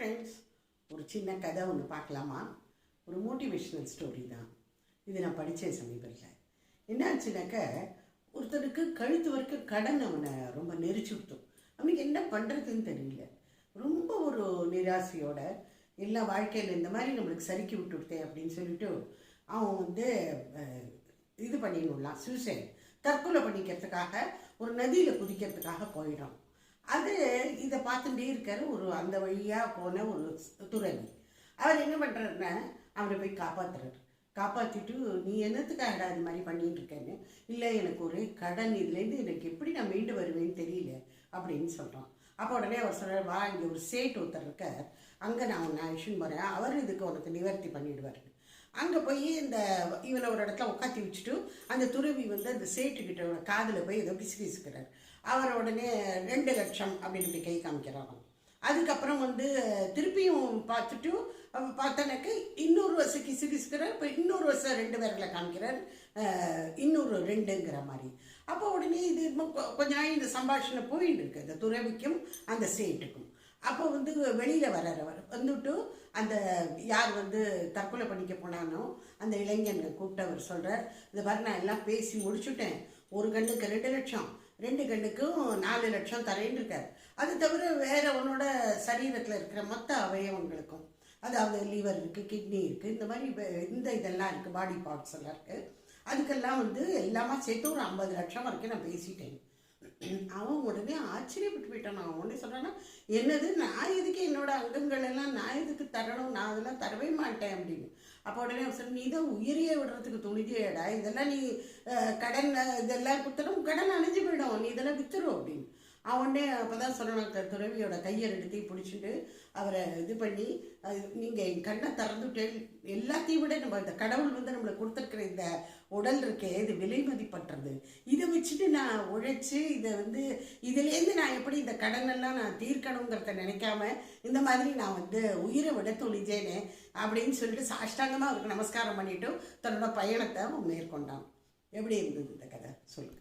Friends, ஒரு சின்ன கதை ஒன்று பார்க்கலாமா? ஒரு மோட்டிவேஷ்னல் ஸ்டோரி தான் இது. நான் படித்தேன் சமீபத்தில். என்னாச்சுனாக்க, ஒருத்தருக்கு கழுத்து வரைக்கும் கடன் அவனை ரொம்ப நெரிச்சு விட்டோம். அவனுக்கு என்ன பண்ணுறதுன்னு தெரியல. ரொம்ப ஒரு நிராசையோட எல்லா வாழ்க்கையில் இந்த மாதிரி நம்மளுக்கு சறுக்கி விட்டுவிட்டேன் அப்படின்னு சொல்லிட்டு அவன் இது பண்ணிடலாம், சூசைட், தற்கொலை பண்ணிக்கிறதுக்காக ஒரு நதியில் குதிக்கிறதுக்காக போயிடான். அது இதை பார்த்துட்டே இருக்காரு. அந்த வழியாக போன ஒரு துறவி. அவர் என்ன பண்ணுறாருன்னா, அவரை போய் காப்பாற்றுறாரு. காப்பாற்றிட்டு, நீ என்னத்துக்காகடா இது மாதிரி பண்ணிட்டு இருக்கேன்னு. இல்லை, எனக்கு ஒரு கடன், இதுலேருந்து எனக்கு எப்படி நான் மீண்டு வருவேன்னு தெரியல அப்படின்னு சொல்கிறான். அப்போ உடனே அவர் சொல்கிறார், வா, இங்கே ஒரு சேட் ஒருத்தர் இருக்கார், அங்கே நான் அழிச்சுன்னு போகிறேன், அவர் இதுக்கு உனக்கு நிவர்த்தி பண்ணிவிடுவார். அங்கே போய் இவனை ஒரு இடத்துல உட்காத்தி வச்சுட்டு அந்த துறவி அந்த சேட்டுக்கிட்ட காதில் போய் ஏதோ கிசுக்கிறார். அவர் உடனே 2 லட்சம் அப்படின்னு இப்படி கை காமிக்கிறாங்க. அதுக்கப்புறம் திருப்பியும் பார்த்துட்டு பார்த்தனக்கு இன்னொரு வருஷம் கிசுக்கிறார். இப்போ இன்னொரு வருஷம் 2 பேர்களை காமிக்கிறார், இன்னொரு 2ங்கிற மாதிரி. அப்போ உடனே இது கொஞ்ச நாள் இந்த சம்பாஷணை போயிட்டு இருக்கு அந்த துறவிக்கும் அந்த சேட்டுக்கும். அப்போ வெளியில் வர்றார். அவர் வந்துட்டு அந்த யார் தற்கொலை பண்ணிக்க போனானோ அந்த இளைஞனை கூப்பிட்டு அவர் சொல்கிறார், இந்த மாதிரி நான் எல்லாம் பேசி முடிச்சுட்டேன், ஒரு கண்ணுக்கு 2 லட்சம், 2 கண்ணுக்கும் 4 லட்சம் தரேன்னு இருக்கார். அது தவிர வேற உன்னோட சரீரத்தில் இருக்கிற மொத்த அவயவங்களுக்கும், அதாவது லிவர் இருக்குது, கிட்னி இருக்குது, இந்த மாதிரி இதெல்லாம் இருக்குது, பாடி பார்ட்ஸ் எல்லாம் இருக்குது, அதுக்கெல்லாம் எல்லாமே சேர்த்து ஒரு 50 லட்சம் வரைக்கும் நான் பேசிட்டேன். அவன் உடனே ஆச்சரியப்பட்டு போயிட்டான். அவன் உடனே சொல்கிறான்னா, என்னது, நான் இதுக்கு என்னோட அங்கங்கள் எல்லாம் நான் இதுக்கு தரணும், நான் அதெல்லாம் தரவே மாட்டேன் அப்படின்னு. அப்போ உடனே அவன் சொன்ன, நீ தான் உயிரியே விடுறதுக்கு துணிதியடா, இதெல்லாம் நீ கடன் இதெல்லாம் கொடுத்தடும், கடன் அணைஞ்சு போயிடும், நீ இதெல்லாம் வித்துரும் அப்படின்னு. அவனே அப்போ தான் சொன்னான், துறவியோட கையை 2த்தையும் பிடிச்சிட்டு அவரை இது பண்ணி, நீங்கள் என் கண்ணை திறந்துட்டேன், எல்லாத்தையும் விட நம்ம இந்த கடவுள் நம்மளுக்கு கொடுத்துருக்குற இந்த உடல் இருக்கே, இது விலை மதிப்பற்றது, இதை வச்சுட்டு நான் உழைச்சி இதை இதுலேருந்து நான் எப்படி இந்த கடனெல்லாம் நான் தீர்க்கணுங்கிறத நினைக்காம இந்த மாதிரி நான் உயிரை விட துணிஞ்சேனே அப்படின்னு சொல்லிட்டு சாஷ்டாங்கமாக அவருக்கு நமஸ்காரம் பண்ணிட்டு தன்னோட பயணத்தை அவன் மேற்கொண்டான். எப்படி இருந்தது இந்த கதை சொல்லுங்க.